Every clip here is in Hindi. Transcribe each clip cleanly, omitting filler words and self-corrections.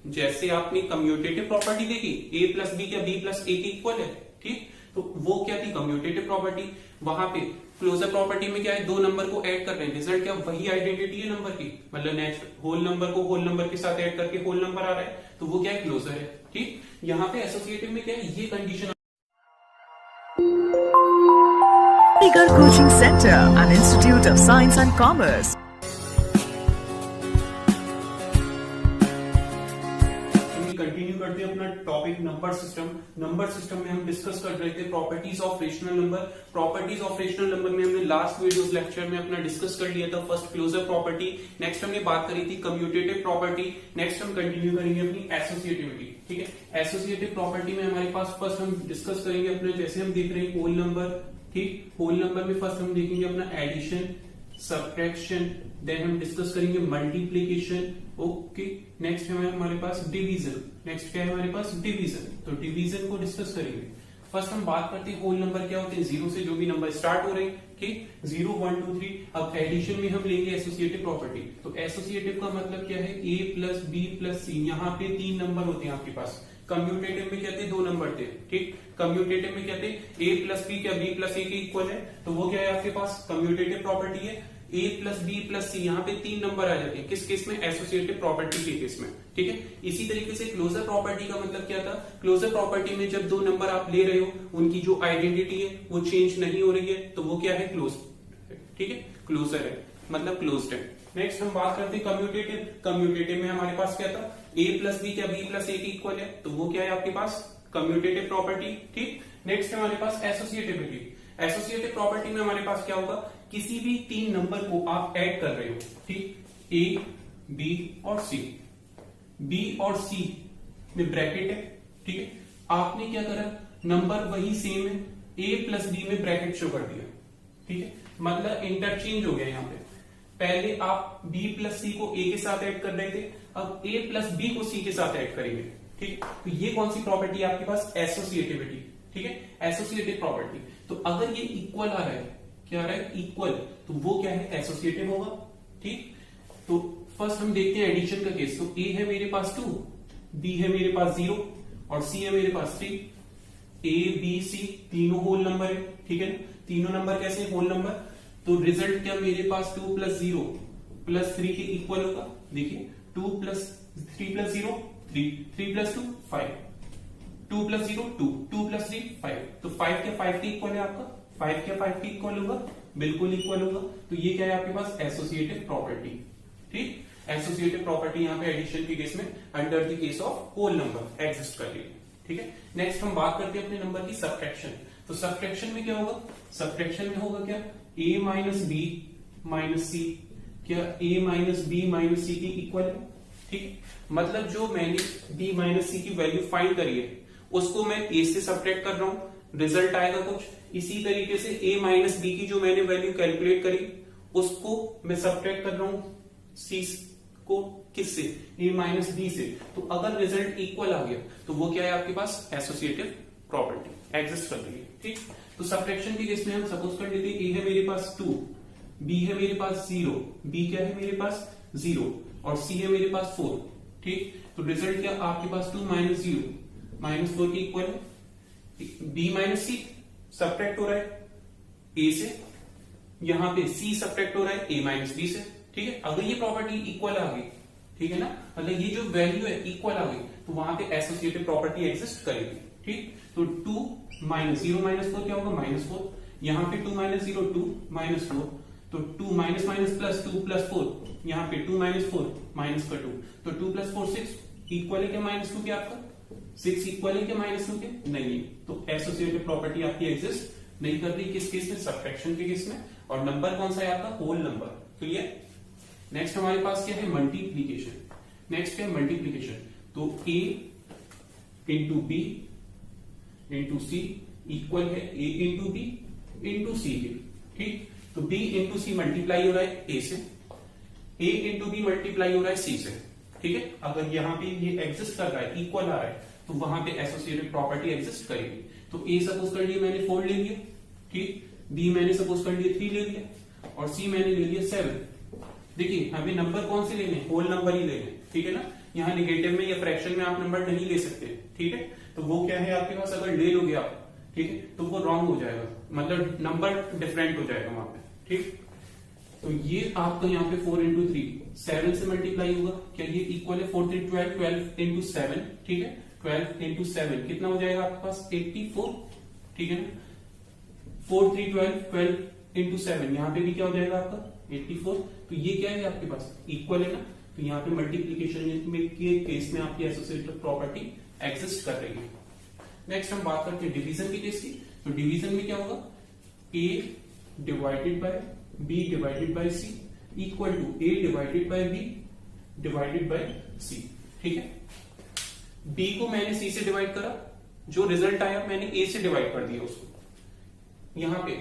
जैसे आपने कम्यूटेटिव प्रॉपर्टी देखी ए प्लस बी क्या बी प्लस ए के इक्वल है, ठीक, तो वो क्या थी कम्यूटेटिव प्रॉपर्टी। वहां पे क्लोजर प्रॉपर्टी में क्या है, दो नंबर को ऐड कर रहे हैं, रिजल्ट क्या वही आइडेंटिटी है नंबर की, मतलब होल नंबर को होल नंबर के साथ ऐड करके होल नंबर आ रहा है, तो वो क्या है क्लोजर है, ठीक। यहाँ पे एसोसिएटिव में क्या है, ये condition Aligarh Coaching Center, an institute of science and commerce. Continue करते हैं अपना topic number system. Number system में हम डिस्कस कर रहे थे properties of rational number. Properties of rational number में हमने लास्ट वीडियोस लेक्चर में अपना डिस्कस कर लिया था फर्स्ट क्लोजर प्रॉपर्टी, नेक्स्ट हमने बात करी थी कम्यूटेटिव प्रॉपर्टी, नेक्स्ट हम कंटिन्यू करेंगे अपनी एसोसिएटिविटी, ठीक है। एसोसिएटिव प्रॉपर्टी में हमारे पास फर्स्ट हम डिस्कस करेंगे अपने, जैसे हम देख रहे हैं होल नंबर, ठीक, होल नंबर में फर्स्ट हम देखेंगे अपना एडिशन, सब्ट्रैक्शन, देन हम डिस्कस करेंगे मल्टीप्लीकेशन, ओके। नेक्स्ट है हमारे पास डिवीजन, नेक्स्ट क्या है हमारे पास डिवीजन, तो डिवीजन को डिस्कस करेंगे। फर्स्ट हम बात करते हैं होल नंबर क्या होते हैं, जीरो से जो भी नंबर स्टार्ट हो रहे हैं, ठीक, 0 1 2 3। अब एडिशन में हम लेंगे एसोसिएटिव प्रॉपर्टी, तो एसोसिएटिव का मतलब क्या है, ए प्लस बी प्लस सी, यहाँ पे 3 नंबर होते हैं आपके पास। कम्यूटेटिव में क्या थे, 2 नंबर थे, ठीक, कम्यूटेटिव में क्या थे, ए प्लस बी क्या बी प्लस ए के इक्वल है, तो वो क्या है आपके पास कम्यूटेटिव प्रॉपर्टी है। ए प्लस बी प्लस सी, यहाँ पे 3 नंबर आ जाते हैं, किस केस में, एसोसिएटिव प्रॉपर्टी के केस में, ठीक है। इसी तरीके से क्लोजर प्रॉपर्टी का मतलब क्या था, क्लोजर प्रॉपर्टी में जब 2 नंबर आप ले रहे हो, उनकी जो आइडेंटिटी है वो चेंज नहीं हो रही है, तो वो क्या है क्लोज, ठीक है, क्लोजर है, मतलब क्लोज्ड है। नेक्स्ट हम बात करते हैं कम्यूटेटिव। कम्यूटेटिव में हमारे पास क्या था, ए प्लस बी क्या बी प्लस ए के इक्वल है, तो वो क्या है आपके पास कम्यूटेटिव प्रॉपर्टी, ठीक। नेक्स्ट हमारे पास एसोसिएटिविटी। एसोसिएटिव प्रॉपर्टी में हमारे पास क्या होगा, किसी भी 3 नंबर को आप ऐड कर रहे हो, ठीक, ए बी और सी, बी और सी में ब्रैकेट है, ठीक है। आपने क्या करा, नंबर वही सेम है, ए प्लस बी में ब्रैकेट शो कर दिया, ठीक है, मतलब इंटरचेंज हो गया। यहाँ पे पहले आप b प्लस सी को a के साथ ऐड कर रहे थे, अब a प्लस बी को c के साथ ऐड करेंगे, ठीक। तो ये कौन सी प्रॉपर्टी है आपके पास, एसोसिएटिविटी, ठीक है, एसोसिएटिव प्रॉपर्टी। तो अगर ये इक्वल आ रहा है, क्या आ रहा है इक्वल, तो वो क्या है एसोसिएटिव होगा, ठीक। तो फर्स्ट हम देखते हैं एडिशन का केस, तो a है मेरे पास 2, b है मेरे पास 0 और c है मेरे पास 3। a b c तीनों होल नंबर है, ठीक है, तीनों नंबर कैसे होल नंबर, तो रिजल्ट क्या मेरे पास 2 प्लस 0 प्लस 3 के इक्वल होगा, देखिए 2 plus 3 plus 0 3, 3 plus 2 5, 2 plus 0 2, 2 plus 3 5, तो 5 क्या 5 के इक्वल है आपका, 5 क्या 5 के इक्वल होगा, बिल्कुल इक्वल होगा। तो ये क्या है आपके पास एसोसिएटिव प्रॉपर्टी, ठीक, एसोसिएटिव प्रॉपर्टी यहाँ पे एडिशन के केस में under the case of whole number exist कर रही है, ठीक है। नेक्स्ट हम बात करते हैं अपने नंबर की सब्ट्रैक्शन। तो सब्ट्रैक्शन में क्या होगा, सब्ट्रैक्शन में होगा क्या, a माइनस बी माइनस सी क्या a माइनस बी माइनस सी के इक्वल है, ठीक, मतलब जो मैंने b माइनस सी की वैल्यू फाइंड करी है उसको मैं a से सब्ट्रैक्ट कर रहा हूं, रिजल्ट आएगा कुछ। इसी तरीके से a माइनस बी की जो मैंने वैल्यू कैलकुलेट करी उसको मैं सब्ट्रैक्ट कर रहा हूं c को, किससे, a माइनस बी से। तो अगर रिजल्ट इक्वल आ गया तो वो क्या है आपके पास एसोसिएटिव प्रॉपर्टी एग्जिस्ट कर रही है, ठीक। तो सब्ट्रैक्शन के केस में हम सपोज कर लेते हैं a है मेरे पास 2, b है मेरे पास 0, b क्या है मेरे पास 0 और c है मेरे पास 4, ठीक। तो रिजल्ट क्या आपके पास 2 माइनस 0 माइनस 4 के इक्वल है, b माइनस सी सब्ट्रैक्ट हो रहा है a से, यहाँ पे c सब्ट्रैक्ट हो रहा है a माइनस b से, ठीक है। अगर ये प्रॉपर्टी इक्वल आ गई, ठीक है ना, मतलब ये जो वैल्यू है इक्वल आ गई, तो वहां पे एसोसिएटिव प्रॉपर्टी एग्जिस्ट करेगी, ठीक। तो 2 माइनस 0 माइनस 4 क्या होगा माइनस 4, यहाँ पे 2 माइनस 0 2 माइनस 4, तो 2 माइनस माइनस प्लस 2 प्लस 4, यहाँ पे 2 माइनस 4 माइनस का 2, तो 2 प्लस 4 6 इक्वल है क्या माइनस 2 के, आपका 6 इक्वल है क्या माइनस 2 के, नहीं। तो एसोसिएटिव प्रॉपर्टी आपकी एग्जिस्ट नहीं कर रही, किस केस में, सब्ट्रैक्शन के केस में। और नंबर कौन सा है आपका, होल नंबर, क्लियर। नेक्स्ट हमारे पास क्या है मल्टीप्लीकेशन। नेक्स्ट क्या है मल्टीप्लीकेशन, तो a into B into C equal है a into B into C के, ठीक। तो b इंटू सी मल्टीप्लाई हो रहा है a से, a इंटू बी मल्टीप्लाई हो रहा है c से, ठीक है। अगर यहाँ पे ये एग्जिस्ट कर रहा है, इक्वल आ रहा है, तो वहां पे एसोसिएटिव प्रॉपर्टी एग्जिस्ट करेगी। तो a सपोज कर लिया मैंने 4 ले लिया, ठीक, b मैंने सपोज कर लिया 3 ले लिया और c मैंने ले लिया 7। देखिए हमें नंबर कौन से लेने, होल नंबर ही लेने, ठीक है ना। यहाँ निगेटिव में या फ्रैक्शन में आप नंबर नहीं ले सकते, ठीक है। तो वो क्या है आपके पास, अगर ले लोगे आप, ठीक है, तो वो रॉन्ग हो जाएगा, मतलब नंबर डिफरेंट हो जाएगा वहां पे, ठीक। तो ये आपका यहाँ पे 4 इंटू 3 7 से मल्टीप्लाई होगा, क्या ये इक्वल है 4 3 12 12 इंटू 7, ठीक है। 12 इंटू 7 कितना हो जाएगा आपके पास 84, ठीक है ना। 4 3 12 12 इंटू 7 यहाँ पे भी क्या हो जाएगा आपका 84। तो ये क्या है आपके पास इक्वल है ना। तो यहाँ पे मल्टीप्लीकेशन में के केस में आपकी एसोसिएटिव प्रॉपर्टी एग्जिस्ट कर रही है। नेक्स्ट हम बात करते हैं डिवीजन के केस की। तो डिवीजन में क्या होगा, a divided by b divided by c equal to a divided by b divided by c, ठीक है। b को मैंने c से डिवाइड करा, जो रिजल्ट आया मैंने a से डिवाइड कर दिया उसको। यहाँ पे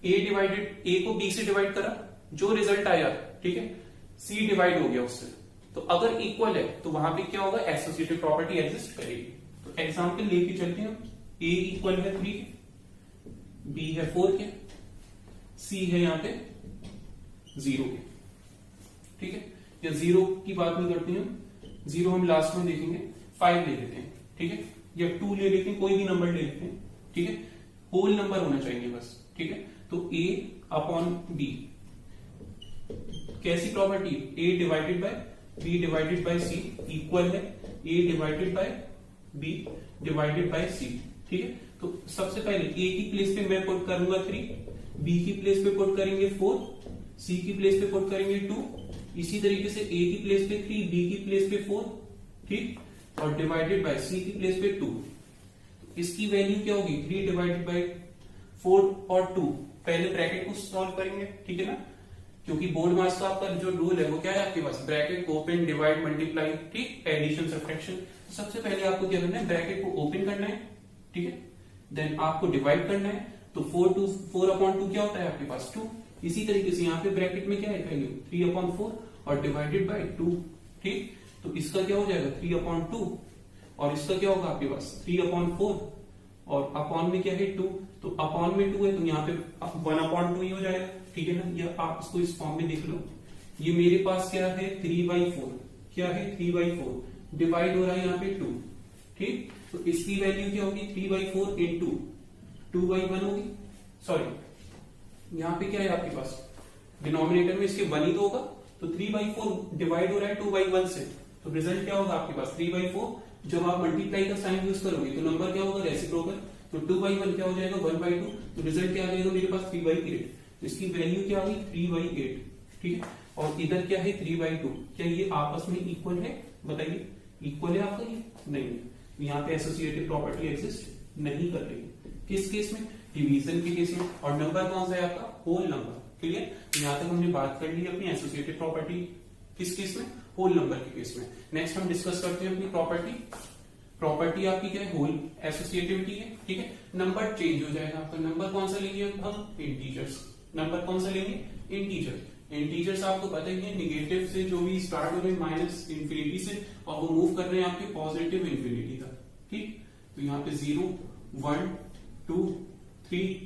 a को b से डिवाइड करा, जो रिजल्ट आया, ठीक है, c डिवाइड हो गया उससे। तो अगर इक्वल है तो वहां पे क्या होगा, एसोसिएटिव प्रॉपर्टी एग्जिस्ट करेगी। तो एग्जांपल लेके चलते हैं। a इक्वल है 3 के, b है 4 के, c है यहाँ पे 0 के, ठीक है। या 0 की बात नहीं करते हैं, 0 हम लास्ट में देखेंगे, 5 ले लेते हैं, ठीक है, या 2 ले लेते हैं, कोई भी नंबर ले लेते हैं, ठीक है। होल नंबर होना चाहिए बस, ठीक है। तो a अपॉन b कैसी property, a divided by b divided by c equal है a divided by b divided by c, ठीक है। तो सबसे पहले a की प्लेस पे मैं पुट करूंगा 3, b की प्लेस पे पुट करेंगे 4, c की प्लेस पे पुट करेंगे 2, इसी तरीके से a की प्लेस पे 3, b की प्लेस पे 4, ठीक, और डिवाइडेड बाय c की प्लेस पे 2। इसकी वैल्यू क्या होगी, 3 डिवाइडेड बाय 4 और 2। पहले ब्रैकेट को सॉल्व करेंगे, ठीक है ना, क्योंकि बोर्ड मार्क्स का आपका जो रूल है वो क्या है आपके पास, ब्रैकेट ओपन डिवाइड मल्टीप्लाई, ठीक, एडिशन सब्ट्रैक्शन। तो सबसे पहले आपको क्या करना है, ब्रैकेट को ओपन करना है, ठीक है, देन आपको डिवाइड करना है। तो 4 अपॉन 2 क्या होता है आपके पास 2। इसी तरीके से यहाँ पे ब्रैकेट में क्या है वैल्यू 3 अपॉन 4 और डिवाइडेड बाय 2, ठीक। तो इसका क्या हो जाएगा 3 अपॉन 2 और इसका क्या होगा आपके पास 3 अपॉन 4 और अपॉन में क्या है 2। तो अपॉन में 2 है तो यहाँ पे 1 अपॉन 2 ही हो जाएगा, ठीक है ना। या आप इसको इस फॉर्म में देख लो, ये मेरे पास क्या है 3/4, क्या है 3/4 डिवाइड हो रहा है यहाँ पे 2, ठीक। तो इसकी वैल्यू क्या होगी 3/4 इंटू 2/1 होगी, सॉरी यहाँ पे क्या है आपके पास डिनोमिनेटर में इसके 1 ही तो होगा। तो 3/4 डिवाइड हो रहा है 2/1 से, तो रिजल्ट क्या होगा आपके पास 3/4। जब आप मल्टीप्लाई का साइन यूज करोगे तो नंबर क्या होगा रेसिप्रोकल, तो 2/1 क्या हो जाएगा 1/2, तो रिजल्ट क्या आ जाएगा मेरे पास 3/8। तो इसकी वैल्यू क्या होगी 3/8, ठीक है। और इधर क्या है 3/2। क्या ये आपस में इक्वल है, बताइए इक्वल है आपका, ये नहीं है। यहाँ पे एसोसिएटिव प्रॉपर्टी एग्जिस्ट नहीं कर रही। किस केस में, डिवीजन के केस में। और नंबर कौन सा है आपका, होल नंबर, क्लियर। यहाँ तक हमने बात कर ली अपनी एसोसिएटिव प्रॉपर्टी किस केस में, होल नंबर के केस में। नेक्स्ट हम डिस्कस करते हैं अपनी प्रॉपर्टी आपकी क्या है, होल एसोसिएटिविटी है, ठीक है। नंबर चेंज हो जाएगा आपका, नंबर कौन सा लेंगे हम, इंटीजर्स। नंबर कौन सा लेंगे, इंटीजर्स आपको पता ही है, निगेटिव से जो भी स्टार्ट हो रहे हैं माइनस इंफिनिटी से और वो मूव कर रहे हैं आपके पॉजिटिव इंफिनिटी तक, ठीक। तो यहाँ पे 0 1 2 3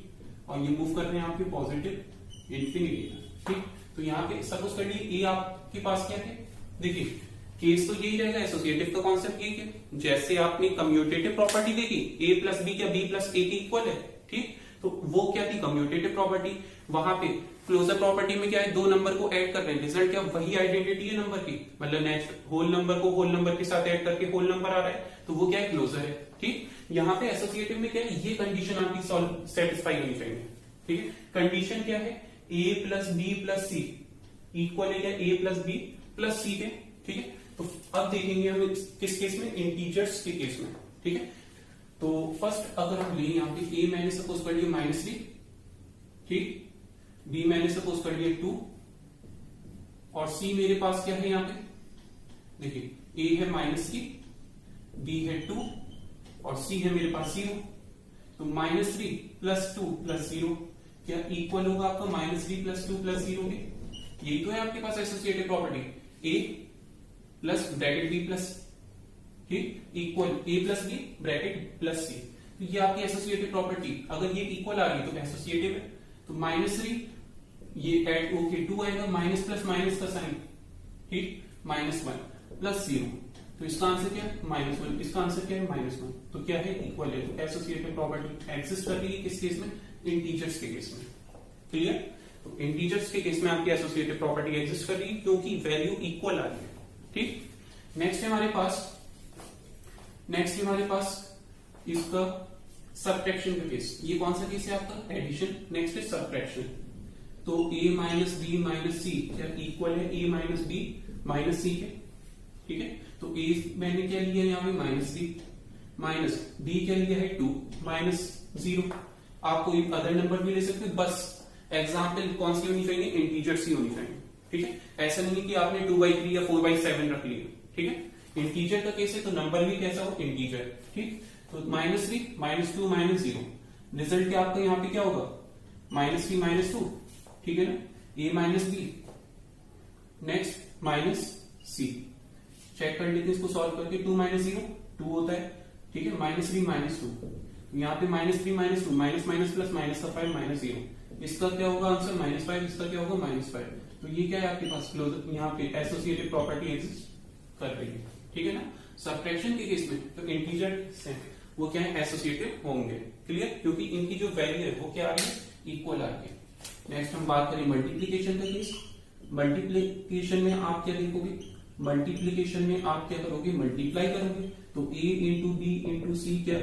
और ये मूव कर रहे हैं आपके पॉजिटिव इंफिनिटी तक, ठीक। तो यहाँ पे सपोज कर लीजिए ए आपके पास क्या है, देखिए केस तो यही रहेगा, एसोसिएटिव का कॉन्सेप्ट यही है। जैसे आपने कम्यूटेटिव प्रॉपर्टी देखी a प्लस बी क्या b प्लस a के इक्वल है, ठीक। तो वो क्या थी कम्यूटेटिव प्रॉपर्टी। वहां पे क्लोजर प्रॉपर्टी में क्या है, दो नंबर को ऐड कर रहे हैं, रिजल्ट क्या वही आइडेंटिटी है नंबर की, मतलब होल नंबर को होल नंबर के साथ ऐड करके होल नंबर आ रहा है, तो वो क्या है क्लोजर है, ठीक। यहाँ पे एसोसिएटिव में क्या है, ये कंडीशन आपकी सेटिस्फाई होनी चाहिए, ठीक है। कंडीशन क्या है, a plus B plus C equal है a plus B plus C के, ठीक है। तो अब देखेंगे हम किस केस में, इंटीजर्स के केस में, ठीक है। तो फर्स्ट अगर हम लें यहाँ पे a मैंने सपोज कर लिया -3, ठीक, b मैंने सपोज कर लिया 2 और c मेरे पास क्या है यहाँ पे, देखिए a है -3, b है 2 और c है मेरे पास 0। तो -3 प्लस 2 प्लस 0 क्या इक्वल होगा आपका -3 प्लस 2 प्लस 0 के। यही तो है आपके पास associative property, a plus bracket b plus, ठीक, equal a plus b bracket plus c। तो ये आपकी एसोसिएटिव प्रॉपर्टी, अगर ये इक्वल आ रही है तो एसोसिएटिव है। तो -3 ये ऐड ओके 2 आएगा, माइनस प्लस माइनस का साइन, ठीक, -1 प्लस 0 तो इसका आंसर क्या है -1, इसका आंसर क्या है -1, तो क्या है इक्वल है। तो एसोसिएटिव प्रॉपर्टी एग्जिस्ट कर रही है किस केस में, इंटीजर्स के केस में। क्लियर, तो इंटीजर्स के केस में आपकी एसोसिएटिव प्रॉपर्टी एग्जिस्ट कर रही है क्योंकि वैल्यू इक्वल आ रही है। ठीक, नेक्स्ट है हमारे पास इसका सब्ट्रैक्शन का केस। ये कौन सा केस है आपका, एडिशन। नेक्स्ट है सब्ट्रैक्शन। तो a माइनस बी माइनस सी क्या इक्वल है a माइनस बी माइनस सी के। ठीक है, तो a मैंने क्या लिया यहाँ पे -3 माइनस b क्या लिया है 2 माइनस 0। आप कोई अदर नंबर भी ले सकते हो, बस एग्जाम्पल कौन सी होनी चाहिए, इंटीजर्स ही होनी चाहिए। ठीक है, ऐसा नहीं है कि आपने 2/3 या 4/7 रख लिया। ठीक है, इंटीजर का केस है तो नंबर भी कैसा हो, इंटीजर। ठीक, तो -3 -2 -0, रिजल्ट क्या आपका यहाँ पे क्या होगा, -3 -2। ठीक है ना, a minus B, next minus C. Check कर लेते हैं इसको सॉल्व करके, 2 - 0 2 होता है। ठीक है, -3 -2, यहाँ पे -3 -2 माइनस माइनस प्लस माइनस का 5 -0, इसका क्या होगा आंसर -5, इसका क्या होगा -5। तो ये क्या है आपके पास क्लोजर, यहाँ पे एसोसिएटिव प्रॉपर्टी एग्जिस्ट कर रही है। ठीक है ना, सब्ट्रैक्शन के केस में तो इंटीजर से वो क्या है, एसोसिएटिव होंगे। क्लियर, क्योंकि इनकी जो वैल्यू है वो क्या आ रही है, इक्वल आ रही है। नेक्स्ट हम बात करें मल्टीप्लीकेशन का केस। मल्टीप्लीकेशन में आप क्या देखोगे, मल्टीप्लीकेशन में आप क्या करोगे, मल्टीप्लाई करोगे। तो a इंटू बी इंटू सी क्या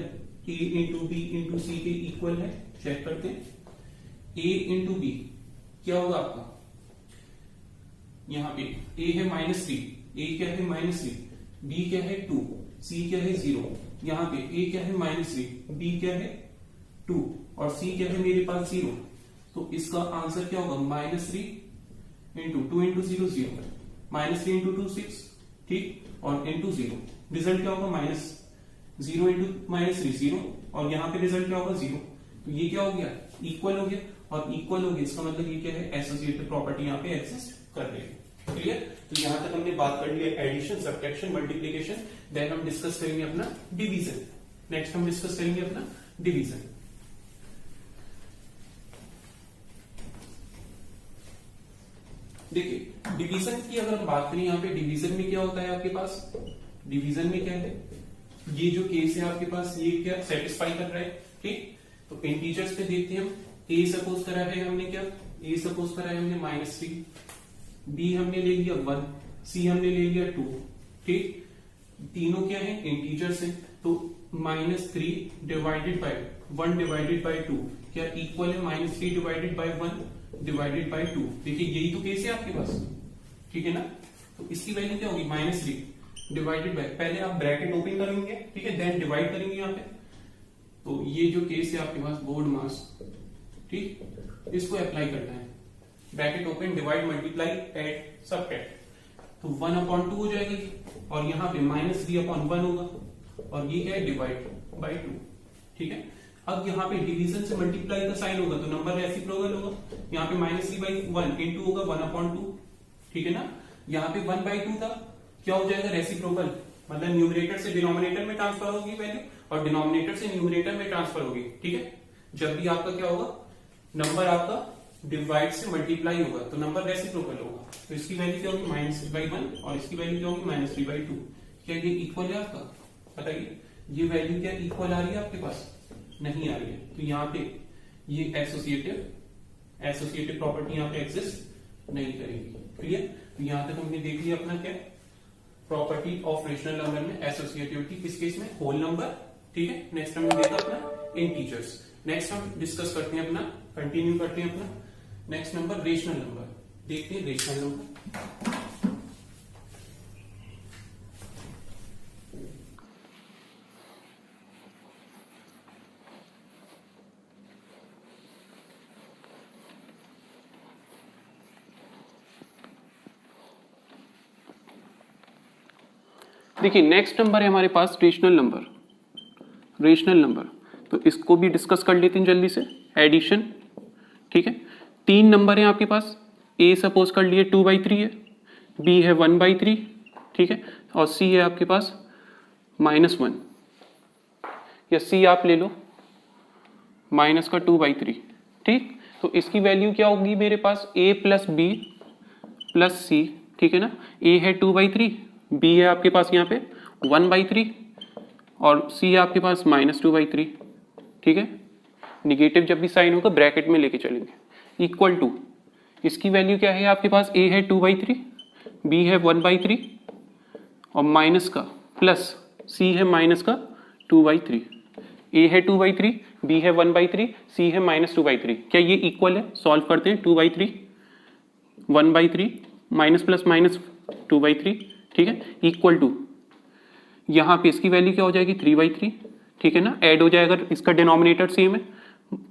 a into B into C के इक्वल है, चेक करते हैं। a इंटू बी क्या होगा आपका, यहाँ पे a है -3, a क्या है -3, b क्या है 2, c क्या है 0। यहाँ पे a क्या है -3, b क्या है 2 और c क्या है मेरे पास 0। तो इसका आंसर क्या होगा, -3 इंटू 2 इंटू 0 0, -3 इंटू 2 6। ठीक, और इंटू 0, रिजल्ट क्या होगा -0 इंटू -3 0, और यहाँ पे रिजल्ट क्या होगा 0। तो ये क्या हो गया, इक्वल हो गया, और इक्वल हो गया इसका मतलब ये क्या है, एसोसिएटिव प्रॉपर्टी यहाँ पे एग्जिस्ट कर रही है। क्लियर, तो यहां तक हमने बात कर ली है एडिशन, सब्ट्रैक्शन, मल्टीप्लिकेशन। देन हम डिस्कस करेंगे अपना डिवीजन। नेक्स्ट हम डिस्कस करेंगे अपना डिवीजन। देखिए, डिवीजन की अगर हम बात करें, यहाँ पे डिवीजन में क्या होता है आपके पास, डिवीजन में क्या है, ये जो केस है आपके पास ये क्या सेटिस्फाई कर रहा है। ठीक, तो इंटीजर्स पे देखते हैं हम। a सपोज करा है हमने क्या, a सपोज करा है हमने -3, b हमने ले लिया 1, c हमने ले लिया 2। ठीक, तीनों क्या है, इंटीजर्स हैं। तो -3 डिवाइडेड बाय 1 डिवाइडेड बाय 2 क्या इक्वल है -3 डिवाइडेड बाय 1 डिवाइडेड बाय 2। देखिए यही तो केस है आपके पास। ठीक है ना, तो इसकी वैल्यू क्या होगी, -3 डिवाइडेड बाय, पहले आप ब्रैकेट ओपन करेंगे, ठीक है, देन डिवाइड करेंगे यहाँ पे। तो ये जो केस है आपके पास बोर्ड मास, ठीक, इसको अप्लाई करना है। Bracket open, divide, multiply, add, subtract. तो 1/2 हो जाएगी, और यहाँ पे -3/1 होगा, और ये क्या है, डिवाइड बाय 2। ठीक है, अब यहाँ पे डिवीजन से मल्टीप्लाई का साइन होगा तो नंबर रेसिप्रोकल होगा। यहाँ पे -3/1 इंटू होगा 1/2। ठीक है ना, यहाँ पे 1/2 था, क्या हो जाएगा, रेसिप्रोकल, मतलब न्यूमरेटर से डिनोमिनेटर में ट्रांसफर होगी वैल्यू, और डिनोमिनेटर से न्यूमरेटर में ट्रांसफर होगी। ठीक है, जब भी आपका क्या होगा, नंबर आपका डिवाइड से मल्टीप्लाई होगा तो नंबर रेसिप्रोकल होगा। तो इसकी वैल्यू क्या होगी, -3/1, और इसकी वैल्यू क्या होगी, -3/2। क्या ये इक्वल है आपका, बताइए, ये वैल्यू क्या इक्वल आ रही है आपके पास, नहीं आ रही है। तो यहाँ पे ये एसोसिएटिव प्रॉपर्टी यहाँ पे एग्जिस्ट नहीं करेगी। क्लियर, तो यहाँ तक हमने देख लिया अपना क्या, प्रॉपर्टी ऑफ रेशनल नंबर में एसोसिएटिविटी, किस केस में, होल नंबर। ठीक है, नेक्स्ट हमने देखा अपना इंटीजर्स। नेक्स्ट हम डिस्कस करते हैं अपना, कंटिन्यू करते हैं अपना नेक्स्ट नंबर, रेशनल नंबर। देखते हैं रेशनल नंबर। देखिए, नेक्स्ट नंबर है हमारे पास रेशनल नंबर। रेशनल नंबर तो इसको भी डिस्कस कर लेते हैं जल्दी से, एडिशन। ठीक है, 3 नंबर हैं आपके पास, a सपोज कर लिए 2/3 है, b है 1/3, ठीक है, और c है आपके पास -1, या c आप ले लो -2/3। ठीक, तो इसकी वैल्यू क्या होगी मेरे पास, a plus b plus c। ठीक है ना, a है 2/3, b है आपके पास यहाँ पे 1/3 और सी है आपके पास -2/3। ठीक है, निगेटिव जब भी साइन होगा ब्रैकेट में लेके चलेंगे। इक्वल टू इसकी वैल्यू क्या है आपके पास, ए है 2/3, बी है 1/3 और माइनस का प्लस सी है माइनस का 2/3। ए है 2/3, बी है 1/3, सी है -2/3। क्या ये इक्वल है? सॉल्व करते हैं। 2/3 1/3 माइनस प्लस माइनस 2/3। ठीक है, इक्वल टू यहाँ पे इसकी वैल्यू क्या हो जाएगी 3/3। ठीक है ना, ऐड हो जाएगा, इसका डिनोमिनेटर सेम है,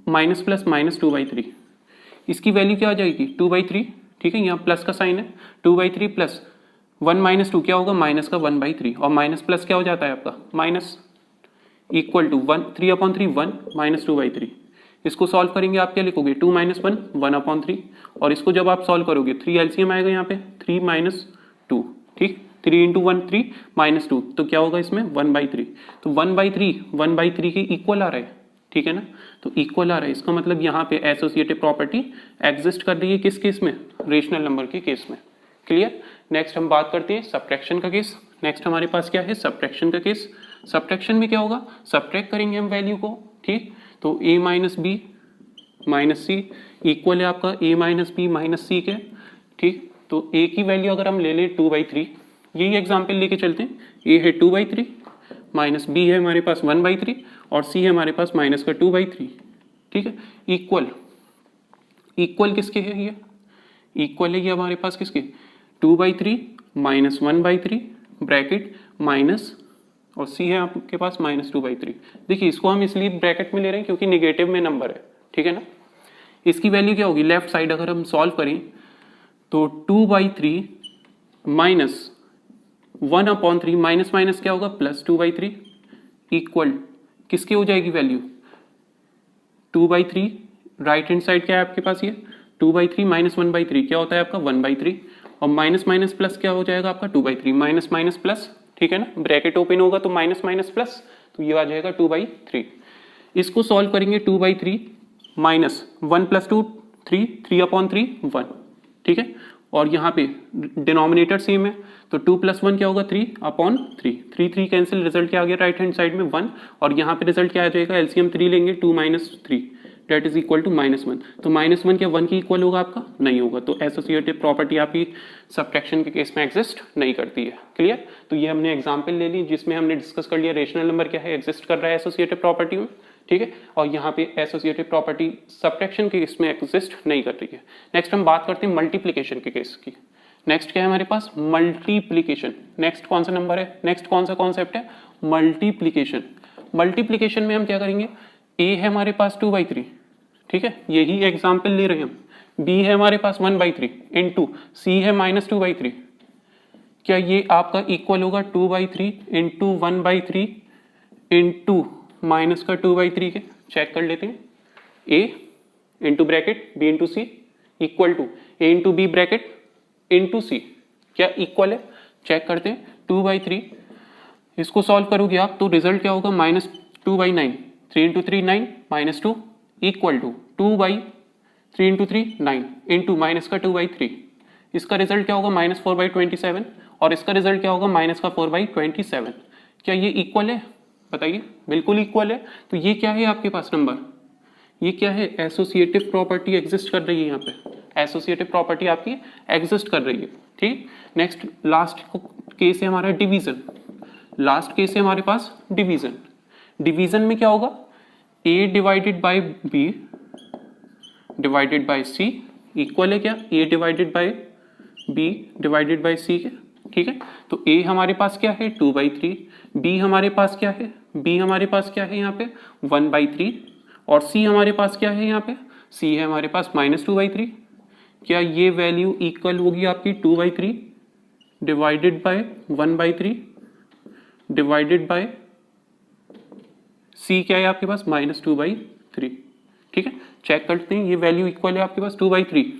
माइनस प्लस माइनस 2/3। इसकी वैल्यू क्या हो जाएगी 2/3। ठीक है, यहाँ प्लस का साइन है, 2/3 प्लस 1 - 2 क्या होगा, माइनस का 1/3 और माइनस प्लस क्या हो जाता है आपका माइनस, इक्वल टू 1 3/3 1 -2/3। इसको सॉल्व करेंगे आप क्या लिखोगे 2 - 1 1/3 और इसको जब आप सॉल्व करोगे 3 एलसीएम आएगा यहाँ पे 3 - 2। ठीक, 3 × 1 3 -2 तो क्या होगा इसमें 1/3। तो 1/3 के इक्वल आ रहा है। ठीक है ना, तो इक्वल आ रहा है, इसका मतलब यहाँ पे एसोसिएटिव प्रॉपर्टी एग्जिस्ट कर रही है किस केस में, रेशनल नंबर के केस में। क्लियर। नेक्स्ट हम बात करते हैं सब्ट्रैक्शन का केस। नेक्स्ट हमारे पास क्या है, सब्ट्रैक्शन का केस। सब्ट्रैक्शन में क्या होगा, सब्ट्रैक्ट करेंगे हम वैल्यू को। ठीक, तो a - b - c इक्वल है आपका a - b - c के। ठीक, तो a की वैल्यू अगर हम ले लें 2/3, यही एग्जाम्पल लेके चलते हैं। a है 2/3 माइनस b है हमारे पास 1/3 और c है हमारे पास माइनस का 2/3। ठीक है, इक्वल किसके है, ये इक्वल है ये हमारे पास किसके, 2/3 माइनस 1/3 ब्रैकेट माइनस और c है आपके पास -2/3। देखिए इसको हम इसलिए ब्रैकेट में ले रहे हैं क्योंकि निगेटिव में नंबर है। ठीक है ना, इसकी वैल्यू क्या होगी, लेफ्ट साइड अगर हम सॉल्व करें तो 2/3 माइनस 1/3 माइनस माइनस क्या होगा प्लस 2/3 इक्वल किसकी हो जाएगी वैल्यू 2/3। राइट हैंड साइड क्या है आपके पास, ये 2/3 माइनस 1/3 क्या होता है आपका 1/3 और माइनस माइनस प्लस क्या हो जाएगा आपका 2/3 माइनस माइनस प्लस। ठीक है ना, ब्रैकेट ओपन होगा तो माइनस माइनस प्लस, तो ये आ जाएगा 2/3। इसको सॉल्व करेंगे 2/3 माइनस 1 + 2 3 3/3 1। ठीक है, और यहाँ पे डिनोमिनेटर सेम है तो 2 + 1 क्या होगा 3/3 3 3 कैंसिल, रिजल्ट क्या आ गया राइट हैंड साइड में 1 और यहाँ पे रिजल्ट क्या आ जाएगा, एलसीएम 3 लेंगे 2 - 3 डेट इज इक्वल टू -1। तो -1 क्या 1 की इक्वल होगा आपका, नहीं होगा। तो एसोसिएटिव प्रॉपर्टी आपकी सब्ट्रैक्शन के केस में एग्जिस्ट नहीं करती है। क्लियर। तो ये हमने एग्जांपल ले ली जिसमें हमने डिस्कस कर लिया रेशनल नंबर क्या है, एग्जिस्ट कर रहा है एसोसिएटिव प्रॉपर्टी में। ठीक है, और यहाँ पे एसोसिएटिव प्रॉपर्टी सब्ट्रैक्शन के केस में एग्जिस्ट नहीं कर रही है। नेक्स्ट हम बात करते हैं मल्टीप्लीकेशन के केस की। नेक्स्ट क्या है हमारे पास, मल्टीप्लीकेशन। नेक्स्ट कौन सा नंबर है, नेक्स्ट कौन सा कॉन्सेप्ट है, मल्टीप्लीकेशन। मल्टीप्लीकेशन में हम क्या करेंगे, a है हमारे पास 2/3। ठीक है, यही एग्जाम्पल ले रहे हैं हम। b है हमारे पास 1/3 इंटू c है -2/3। क्या ये आपका इक्वल होगा 2/3 इंटू 1/3 इंटू माइनस का 2/3 के। चेक कर लेते हैं, a into bracket b into C equal to a into B bracket into सी, क्या इक्वल है, चेक करते हैं। 2/3 इसको सॉल्व करोगे आप तो रिजल्ट क्या होगा -2/9 3 × 3 9 -2 इक्वल टू 2/3 × 3 9 इंटू माइनस का 2/3। इसका रिजल्ट क्या होगा -4/27 और इसका रिजल्ट क्या होगा -4/27। क्या ये इक्वल है, बताइए। बिल्कुल इक्वल है। तो ये क्या है आपके पास नंबर, ये क्या है, एसोसिएटिव प्रॉपर्टी एग्जिस्ट कर रही है। यहाँ पे एसोसिएटिव प्रॉपर्टी आपकी एग्जिस्ट कर रही है। ठीक, नेक्स्ट लास्ट केस है हमारा डिवीजन। लास्ट केस है हमारे पास डिवीजन। डिवीजन में क्या होगा, a divided by b divided by c equal है क्या a divided by b divided by c के। ठीक है, तो a हमारे पास क्या है 2/3, b हमारे पास क्या है, b हमारे पास क्या है यहाँ पे 1/3 और c हमारे पास क्या है यहाँ पे, c है हमारे पास -2/3। क्या ये वैल्यू इक्वल होगी आपकी 2/3 divided by 1/3 divided by c क्या है आपके पास -2/3। ठीक है, चेक करते हैं, ये वैल्यू इक्वल है आपके पास 2/3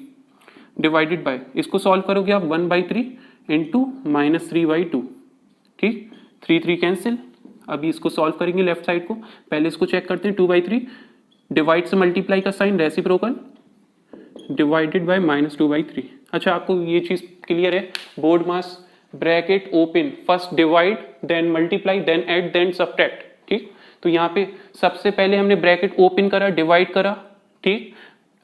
डिवाइडेड बाय, इसको सॉल्व करोगे आप 1/3 इंटू -3/2। ठीक, 3 3 कैंसिल। अभी इसको सॉल्व करेंगे लेफ्ट साइड को, पहले इसको चेक करते हैं। 2/3 डिवाइड से मल्टीप्लाई का साइन रेसिप्रोकल डिवाइडेड बाय -2/3। अच्छा, आपको ये चीज क्लियर है, BODMAS bracket open, first divide then multiply then add then subtract. ठीक, तो यहाँ पे सबसे पहले हमने ब्रैकेट ओपन करा, डिवाइड करा। ठीक,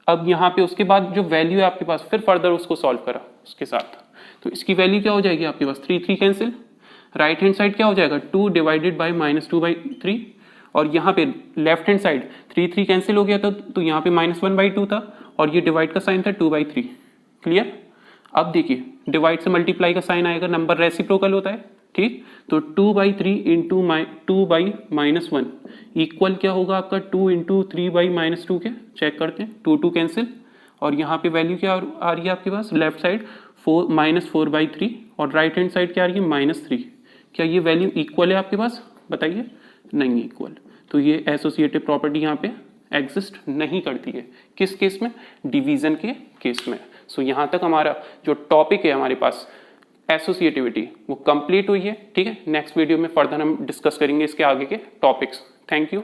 अब यहाँ पे उसके बाद जो वैल्यू है आपके पास, फिर फर्दर उसको सॉल्व करा उसके साथ। तो इसकी वैल्यू क्या हो जाएगी आपके पास, 3 3 कैंसिल, राइट हैंड साइड क्या हो जाएगा 2 डिवाइडेड बाय -2/3, और यहाँ पे लेफ्ट हैंड साइड 3 3 कैंसिल हो गया था, तो यहाँ पे -1/2 था और ये डिवाइड का साइन था 2/3। क्लियर? अब देखिए डिवाइड से मल्टीप्लाई का साइन आएगा, नंबर रेसिप्रोकल होता है। ठीक, तो 2/3 इंटू 2/-1 इक्वल क्या होगा आपका 2 इंटू 3/-2 के, चेक करते हैं, 2 2 कैंसिल, और यहाँ पे वैल्यू क्या आ रही है आपके पास, लेफ्ट साइड -4/3 और राइट हैंड साइड क्या आ रही है -3। क्या ये वैल्यू इक्वल है आपके पास, बताइए? नहीं इक्वल, तो ये एसोसिएटिव प्रॉपर्टी यहाँ पे एग्जिस्ट नहीं करती है। किस केस में? डिवीजन के केस में। सो यहाँ तक हमारा जो टॉपिक है हमारे पास एसोसिएटिविटी वो कंप्लीट हुई है। ठीक है, नेक्स्ट वीडियो में फर्दर हम डिस्कस करेंगे इसके आगे के टॉपिक्स। Thank you.